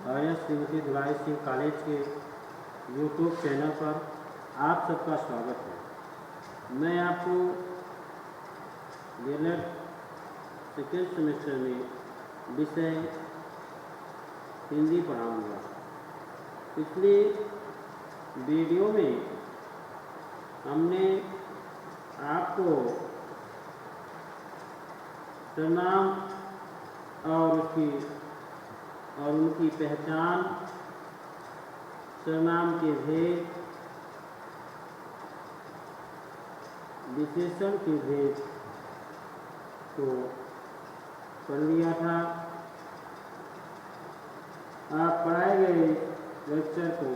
और यह श्रीमती दिवाली सिंह कॉलेज के यूट्यूब चैनल पर आप सबका स्वागत है। मैं आपको डीएलएड सेकेंड सेमेस्टर में विषय हिंदी पढ़ाऊँगा। पिछली वीडियो में हमने आपको सर्वनाम और उनकी पहचान, सर्वनाम के भेद, विशेषण के भेद को पढ़ लिया था। आप पढ़ाए गए लेक्चर को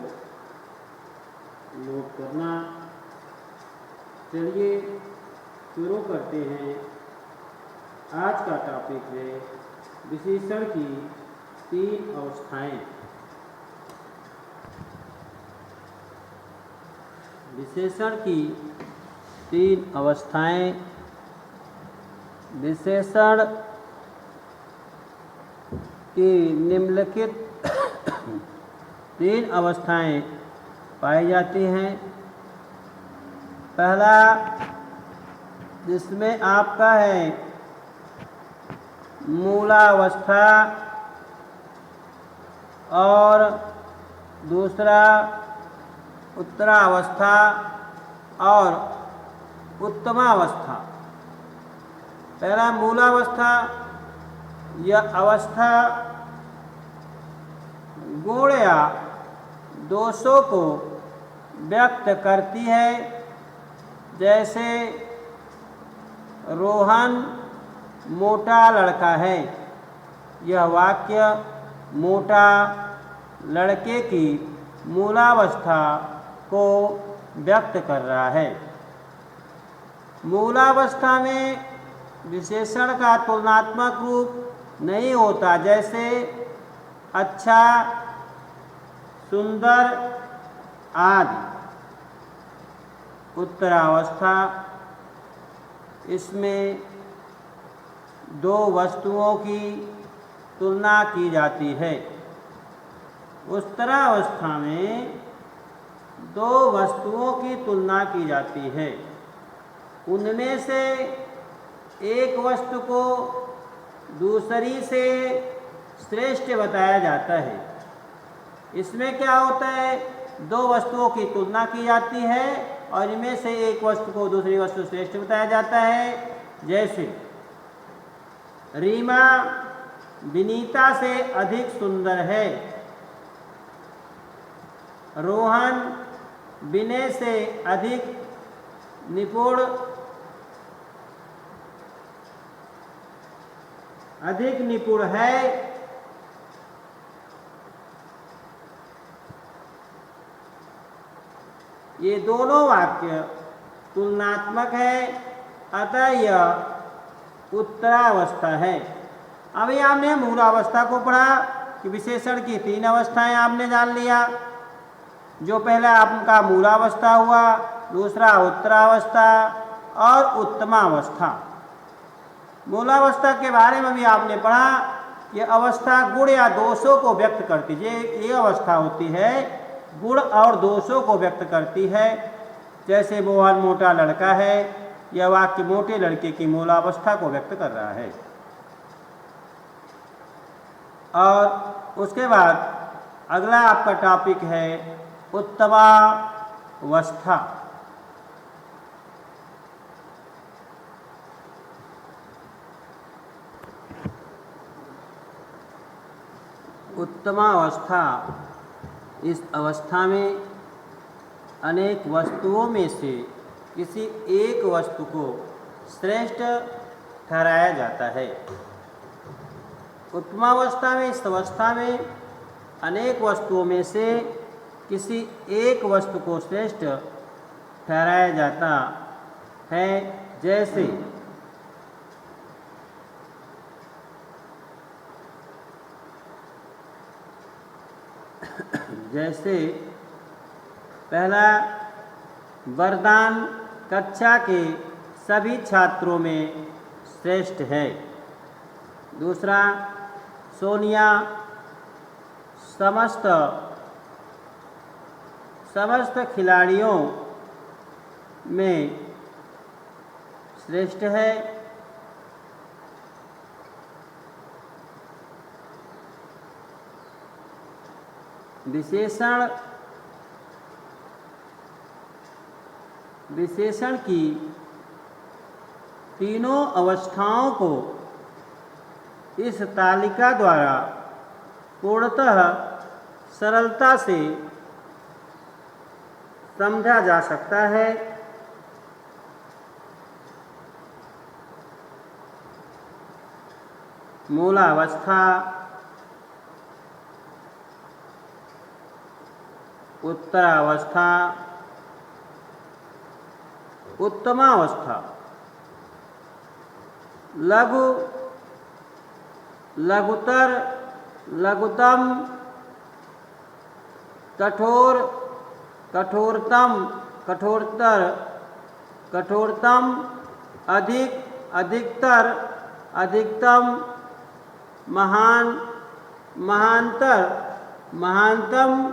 नोट करना। चलिए शुरू करते हैं। आज का टॉपिक है विशेषण की 3 अवस्थाएं। विशेषण की 3 अवस्थाएं। विशेषण की निम्नलिखित 3 अवस्थाएं पाई जाती हैं। पहला जिसमें आपका है मूलावस्था और दूसरा उत्तरावस्था और उत्तमावस्था। पहला मूलावस्था, यह अवस्था गुण या दोषों को व्यक्त करती है। जैसे रोहन मोटा लड़का है। यह वाक्य मोटा लड़के की मूलावस्था को व्यक्त कर रहा है। मूलावस्था में विशेषण का तुलनात्मक रूप नहीं होता, जैसे अच्छा, सुंदर आदि। उत्तरावस्था, इसमें 2 वस्तुओं की तुलना की जाती है। उत्तरावस्था में 2 वस्तुओं की तुलना की जाती है। उनमें से एक वस्तु को दूसरी से श्रेष्ठ बताया जाता है। इसमें क्या होता है, 2 वस्तुओं की तुलना की जाती है और इनमें से एक वस्तु को दूसरी वस्तु श्रेष्ठ बताया जाता है। जैसे रीमा विनीता से अधिक सुंदर है। रोहन विनय से अधिक निपुण है। ये दोनों वाक्य तुलनात्मक है, अतः यह उत्तरावस्था है। अभी आपने मूलावस्था को पढ़ा कि विशेषण की 3 अवस्थाएं आपने जान लिया। जो पहला आपका मूलावस्था हुआ, दूसरा उत्तरावस्था और उत्तमावस्था। मूलावस्था के बारे में भी आपने पढ़ा कि अवस्था गुण या दोषों को व्यक्त करती है। ये अवस्था होती है गुण और दोषों को व्यक्त करती है। जैसे मोहन मोटा लड़का है, यह वाक्य मोटे लड़के की मूलावस्था को व्यक्त कर रहा है। और उसके बाद अगला आपका टॉपिक है उत्तमावस्था। उत्तमावस्था, इस अवस्था में अनेक वस्तुओं में से किसी एक वस्तु को श्रेष्ठ ठहराया जाता है। उत्तमावस्था में, इस अवस्था में अनेक वस्तुओं में से किसी एक वस्तु को श्रेष्ठ ठहराया जाता है। जैसे पहला, वरदान कक्षा के सभी छात्रों में श्रेष्ठ है। दूसरा, सोनिया समस्त समस्त खिलाड़ियों में श्रेष्ठ है। विशेषण की तीनों अवस्थाओं को इस तालिका द्वारा पूर्णतः सरलता से समझा जा सकता है। मूलावस्था, उत्तरावस्था, उत्तमावस्था, लघु, लघुतर, लघुतम, कठोर, कठोरतम, कठोरतर, कठोरतम, अधिक, अधिकतर, अधिकतम, महान, महानतर, महानतम,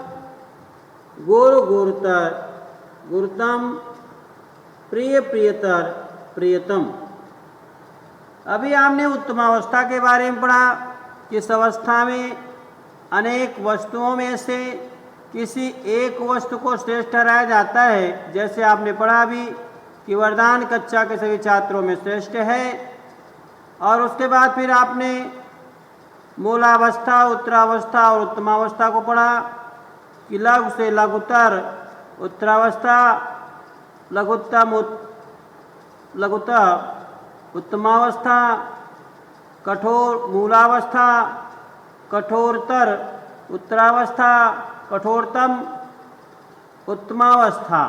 गुरु, गुरुतर, गुरुतम, प्रिय, प्रियतर, प्रियतम। अभी आपने उत्तमावस्था के बारे में पढ़ा कि इस अवस्था में अनेक वस्तुओं में से किसी एक वस्तु को श्रेष्ठ ठहराया जाता है। जैसे आपने पढ़ा अभी कि वरदान कक्षा के सभी छात्रों में श्रेष्ठ है। और उसके बाद फिर आपने मूलावस्था, उत्तरावस्था और उत्तमावस्था को पढ़ा कि लघु से लघुतर, उत्तरावस्था, लघुत्तम, लघुतः, उत्तमावस्था, कठोर, मूलावस्था, कठोरतर, उत्तरावस्था, कठोरतम, उत्तमावस्था,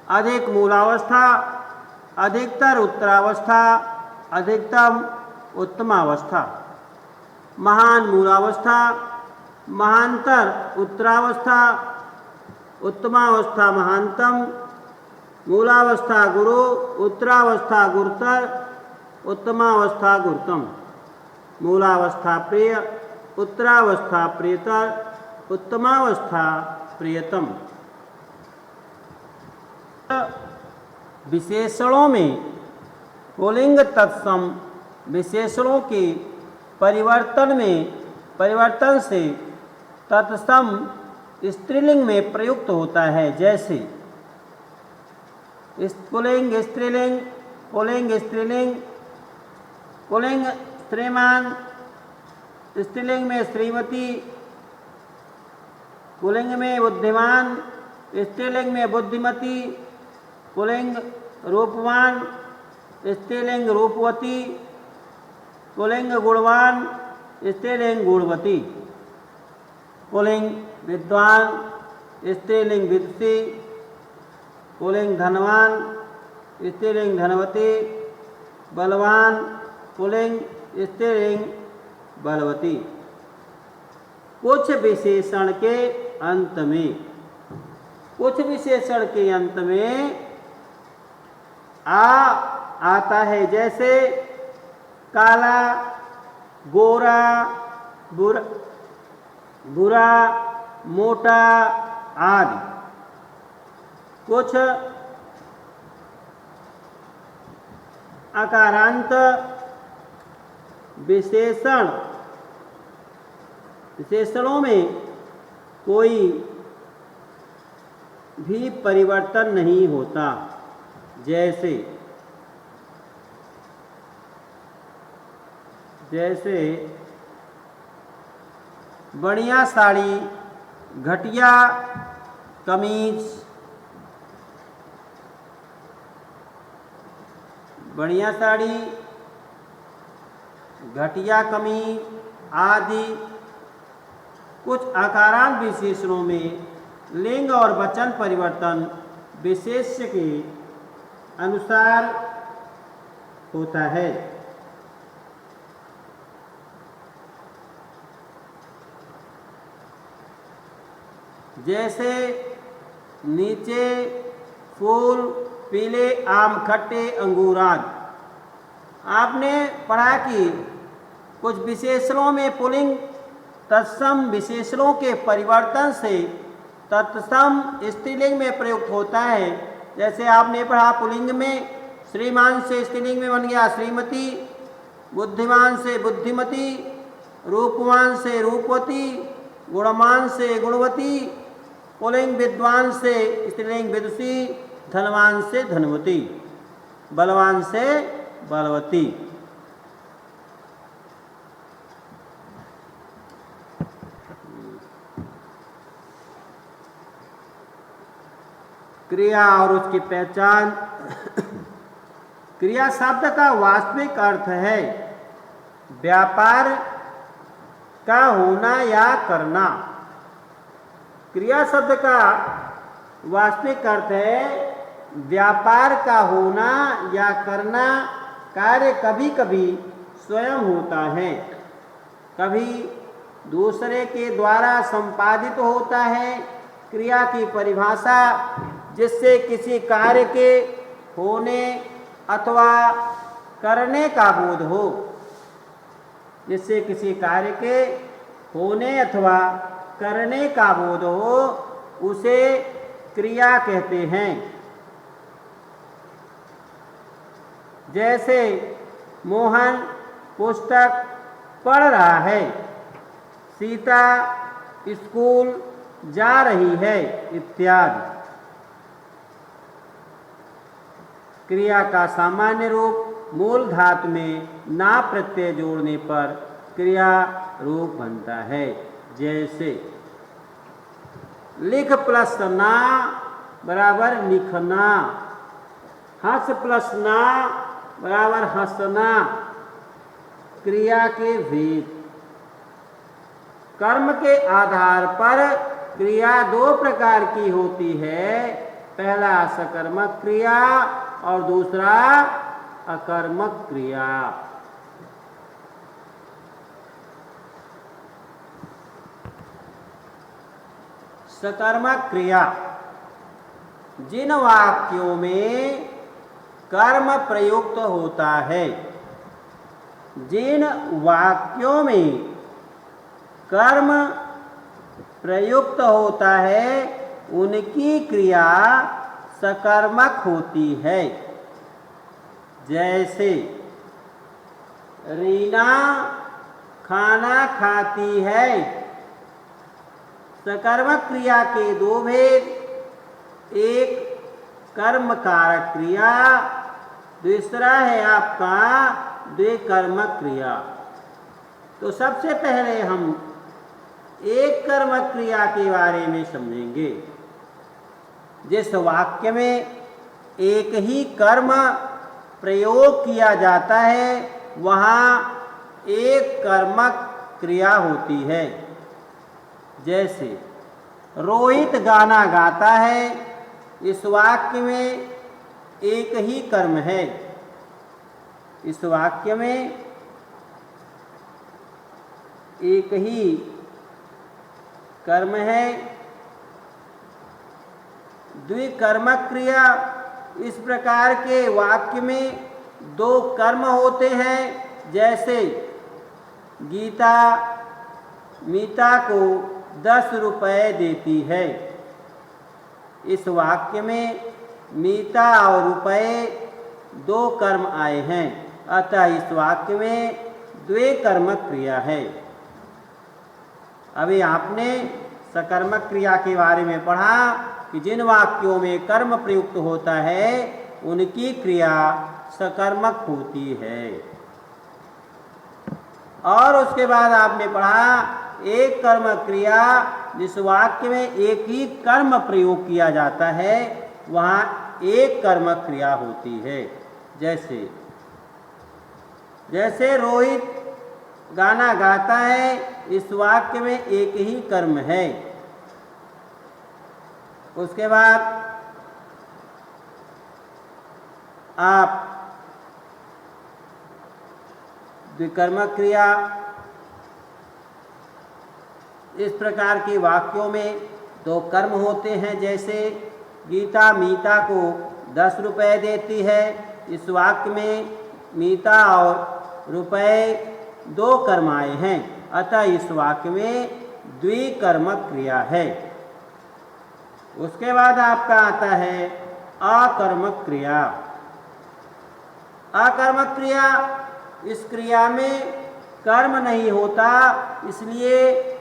अधिक मूलावस्था, अधिकतर उत्तरावस्था, अधिकतम उत्तमावस्था, महान मूलावस्था, महानतर उत्तरावस्था, उत्तमावस्था, महानतम, मूलावस्था गुरु, उत्तरावस्था गुरुतर, उत्तमावस्था गुरुतम, मूलावस्था प्रिय, उत्तरावस्था प्रियतर, उत्तमावस्था प्रियतम। विशेषणों में पुल्लिंग तत्सम विशेषणों के परिवर्तन से तत्सम स्त्रीलिंग में प्रयुक्त होता है। जैसे पुल्लिंग स्त्रीलिंग, पुल्लिंग स्त्रीलिंग, पुल्लिंग श्रीमान, स्त्रीलिंग में श्रीमती, पुल्लिंग में बुद्धिमान, स्त्रीलिंग में बुद्धिमती, पुल्लिंग रूपवान, स्त्रीलिंग रूपवती, पुल्लिंग गुणवान, स्त्रीलिंग गुणवती, पुल्लिंग विद्वान, स्त्रीलिंग विद्वती, पुल्लिंग धनवान, स्त्रीलिंग धनवती, बलवान, पुल्लिंग स्त्रीलिंग बलवती। कुछ विशेषण के अंत में आता है। जैसे काला, गोरा, बुरा, मोटा आदि। कुछ आकारांत विशेषणों में कोई भी परिवर्तन नहीं होता। जैसे बढ़िया साड़ी, घटिया कमीज, बढ़िया साड़ी, घटिया कमीज आदि। कुछ आकारांत विशेषणों में लिंग और वचन परिवर्तन विशेष्य के अनुसार होता है। जैसे नीचे फूल, पीले आम, खट्टे अंगूर आदि। आपने पढ़ा कि कुछ विशेषणों में पुल्लिंग तत्सम विशेषणों के परिवर्तन से तत्सम स्त्रीलिंग में प्रयुक्त होता है। जैसे आपने पढ़ा पुल्लिंग में श्रीमान से स्त्रीलिंग में बन गया श्रीमती, बुद्धिमान से बुद्धिमती, रूपवान से रूपवती, गुणवान से गुणवती, पुल्लिंग विद्वान से स्त्रीलिंग विदुषी, धनवान से धनवती, बलवान से बलवती। क्रिया और उसकी पहचान। क्रिया शब्द का वास्तविक अर्थ है व्यापार का होना या करना। क्रिया शब्द का वास्तविक अर्थ है व्यापार का होना या करना। कार्य कभी कभी स्वयं होता है, कभी दूसरे के द्वारा संपादित होता है। क्रिया की परिभाषा जिससे किसी कार्य के होने अथवा करने का बोध हो, जिससे किसी कार्य के होने अथवा करने का बोध हो, उसे क्रिया कहते हैं। जैसे मोहन पुस्तक पढ़ रहा है, सीता स्कूल जा रही है इत्यादि। क्रिया का सामान्य रूप मूल धातु में ना प्रत्यय जोड़ने पर क्रिया रूप बनता है। जैसे लिख प्लस ना बराबर लिखना, हंस प्लस ना बराबर हंसना। क्रिया के भेद। कर्म के आधार पर क्रिया दो प्रकार की होती है, पहला सकर्मक क्रिया और दूसरा अकर्मक क्रिया। सकर्मक क्रिया जिन वाक्यों में कर्म प्रयुक्त होता है, जिन वाक्यों में कर्म प्रयुक्त होता है उनकी क्रिया सकर्मक होती है। जैसे रीना खाना खाती है। सकर्मक क्रिया के दो भेद, एक कर्म कारक क्रिया, दूसरा है आपका द्विकर्मक क्रिया। तो सबसे पहले हम एक कर्मक क्रिया के बारे में समझेंगे। जिस वाक्य में एक ही कर्म प्रयोग किया जाता है वहाँ एक कर्मक क्रिया होती है। जैसे रोहित गाना गाता है, इस वाक्य में एक ही कर्म है। इस वाक्य में एक ही कर्म है। द्विकर्मक क्रिया, इस प्रकार के वाक्य में दो कर्म होते हैं। जैसे गीता मीता को 10 रुपये देती है। इस वाक्य में मीता और रुपये दो कर्म आए हैं, अतः इस वाक्य में द्विकर्मक क्रिया है। अभी आपने सकर्मक क्रिया के बारे में पढ़ा कि जिन वाक्यों में कर्म प्रयुक्त होता है उनकी क्रिया सकर्मक होती है। और उसके बाद आपने पढ़ा एक कर्म क्रिया, जिस वाक्य में एक ही कर्म प्रयोग किया जाता है वहाँ एक कर्मक क्रिया होती है। जैसे रोहित गाना गाता है, इस वाक्य में एक ही कर्म है। उसके बाद आप द्विकर्मक क्रिया, इस प्रकार के वाक्यों में दो कर्म होते हैं। जैसे गीता मीता को 10 रुपये देती है, इस वाक्य में मीता और रुपये दो कर्म आए हैं, अतः इस वाक्य में द्विकर्मक क्रिया है। उसके बाद आपका आता है अकर्मक क्रिया। अकर्मक क्रिया, इस क्रिया में कर्म नहीं होता, इसलिए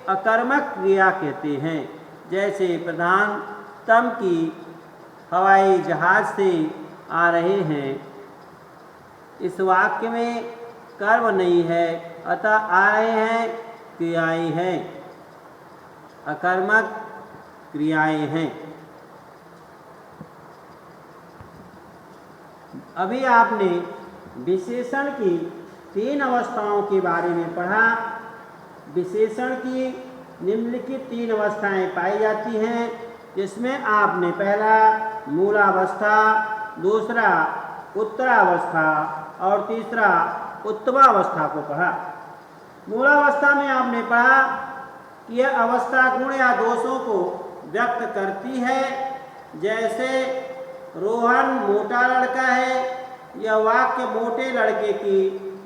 अकर्मक क्रिया कहते हैं। जैसे प्रधानतम की हवाई जहाज से आ रहे हैं, इस वाक्य में कर्म नहीं है, अतः आ रहे हैं क्रियाएं हैं, अकर्मक क्रियाएं हैं। अभी आपने विशेषण की 3 अवस्थाओं के बारे में पढ़ा। विशेषण की निम्नलिखित 3 अवस्थाएं पाई जाती हैं, जिसमें आपने पहला मूलावस्था, दूसरा उत्तरावस्था और तीसरा उत्तमावस्था को पढ़ा। मूलावस्था में आपने पढ़ा कि यह अवस्था गुण या दोषों को व्यक्त करती है। जैसे रोहन मोटा लड़का है, यह वाक्य मोटे लड़के की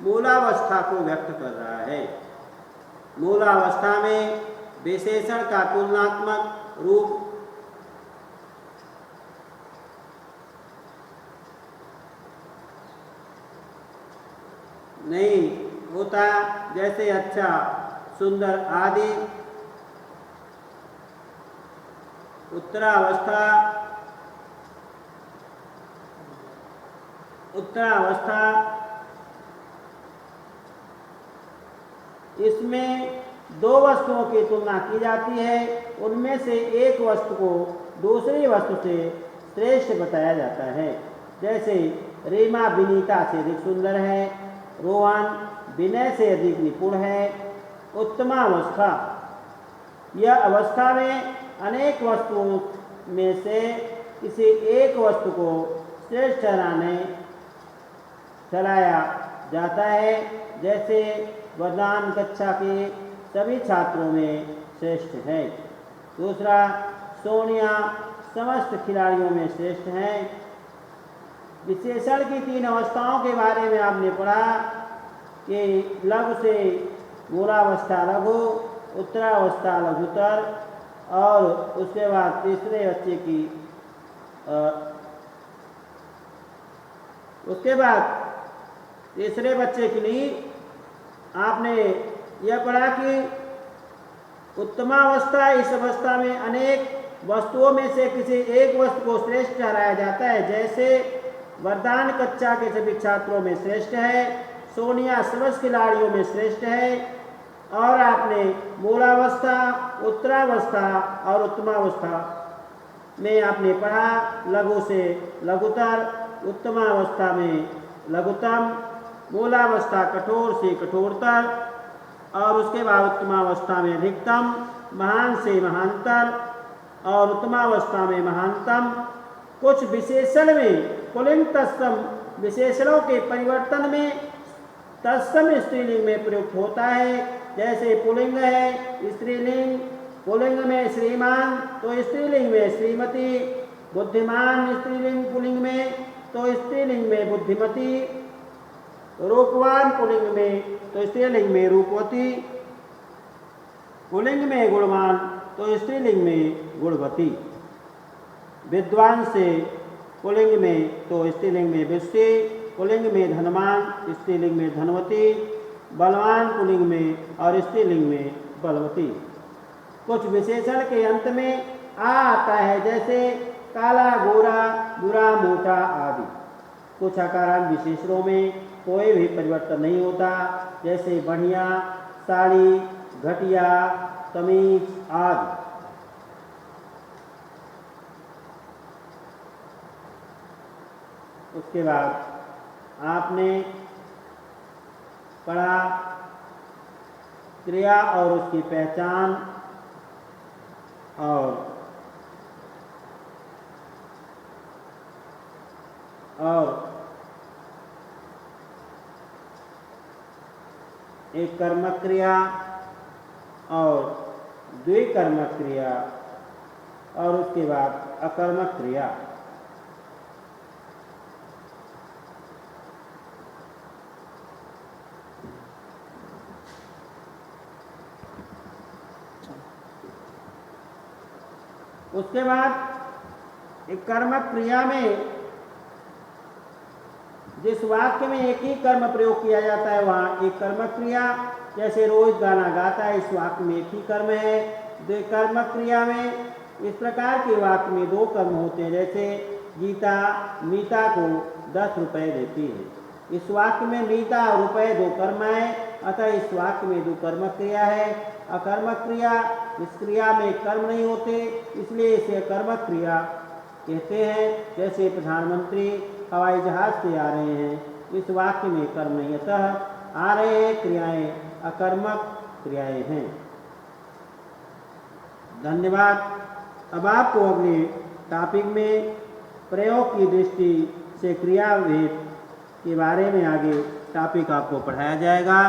मूलावस्था को व्यक्त कर रहा है। मूलावस्था में विशेषण का तुलनात्मक रूप नहीं होता, जैसे अच्छा, सुंदर आदि। उत्तरावस्था इसमें 2 वस्तुओं की तुलना की जाती है। उनमें से एक वस्तु को दूसरी वस्तु से श्रेष्ठ बताया जाता है। जैसे रीमा विनीता से अधिक सुंदर है, रोहन विनय से अधिक निपुण है। उत्तमावस्था, यह अवस्था में अनेक वस्तुओं में से किसी एक वस्तु को श्रेष्ठ चलाया जाता है। जैसे वरदान कक्षा के सभी छात्रों में श्रेष्ठ है। दूसरा, सोनिया समस्त खिलाड़ियों में श्रेष्ठ है। विशेषण की 3 अवस्थाओं के बारे में आपने पढ़ा कि लघु से मूलावस्था लघु, उत्तरावस्था लघुतर और उसके बाद तीसरे बच्चे की उसके बाद तीसरे बच्चे के लिए आपने यह पढ़ा कि उत्तमावस्था, इस अवस्था में अनेक वस्तुओं में से किसी एक वस्तु को श्रेष्ठ ठहराया जाता है। जैसे वरदान कक्षा के सभी छात्रों में श्रेष्ठ है, सोनिया समस्त खिलाड़ियों में श्रेष्ठ है। और आपने मूलावस्था, उत्तरावस्था और उत्तमावस्था में आपने पढ़ा लघु से लघुतर, उत्तमावस्था में लघुतम, मूलावस्था कठोर से कठोरतर और उसके बाद उत्तमावस्था में अधिकतम, महान से महानतर और उत्तमावस्था में महानतम। कुछ विशेषण में पुल्लिंग तत्सम विशेषणों के परिवर्तन में तत्सम स्त्रीलिंग में प्रयुक्त होता है। जैसे पुल्लिंग है स्त्रीलिंग, पुल्लिंग में श्रीमान तो स्त्रीलिंग में श्रीमती, बुद्धिमान स्त्रीलिंग पुल्लिंग में तो स्त्रीलिंग में बुद्धिमती, रूपवान पुल्लिंग में तो स्त्रीलिंग में रूपवती, पुल्लिंग में गुणवान तो स्त्रीलिंग में गुणवती, विद्वान से पुल्लिंग में तो स्त्रीलिंग में विष्टि, पुल्लिंग में धनवान स्त्रीलिंग में धनवती, बलवान पुल्लिंग में और स्त्रीलिंग में बलवती। कुछ विशेषण के अंत में आ आता है, जैसे काला, गोरा, बुरा, मोटा आदि। कुछ आकारांत विशेषणों में कोई भी परिवर्तन नहीं होता, जैसे बढ़िया, साड़ी, घटिया, तमीज आदि। उसके बाद आपने पढ़ा क्रिया और उसकी पहचान और एक कर्मक क्रिया और द्विकर्मक क्रिया और उसके बाद अकर्मक क्रिया। उसके बाद एक कर्मक क्रिया में जिस वाक्य में एक ही कर्म प्रयोग किया जाता है वहाँ एक कर्मक क्रिया, जैसे रोज गाना गाता है इस वाक्य में एक ही कर्म है। दो कर्मक क्रिया में इस प्रकार के वाक्य में दो कर्म होते हैं, जैसे गीता मीता को 10 रुपये देती है। इस वाक्य में मीता और रुपये दो कर्म है, अतः इस वाक्य में दो कर्मक क्रिया है। अकर्मक क्रिया, इस क्रिया में कर्म नहीं होते, इसलिए इसे कर्मक क्रिया कहते हैं। जैसे प्रधानमंत्री हवाई जहाज से आ रहे हैं, इस वाक्य में कर्म नहीं, अतः आ रहे हैं क्रियाएं अकर्मक क्रियाएं हैं। धन्यवाद। अब आपको अगले टॉपिक में प्रयोग की दृष्टि से क्रियाभेद के बारे में आगे टॉपिक आपको पढ़ाया जाएगा।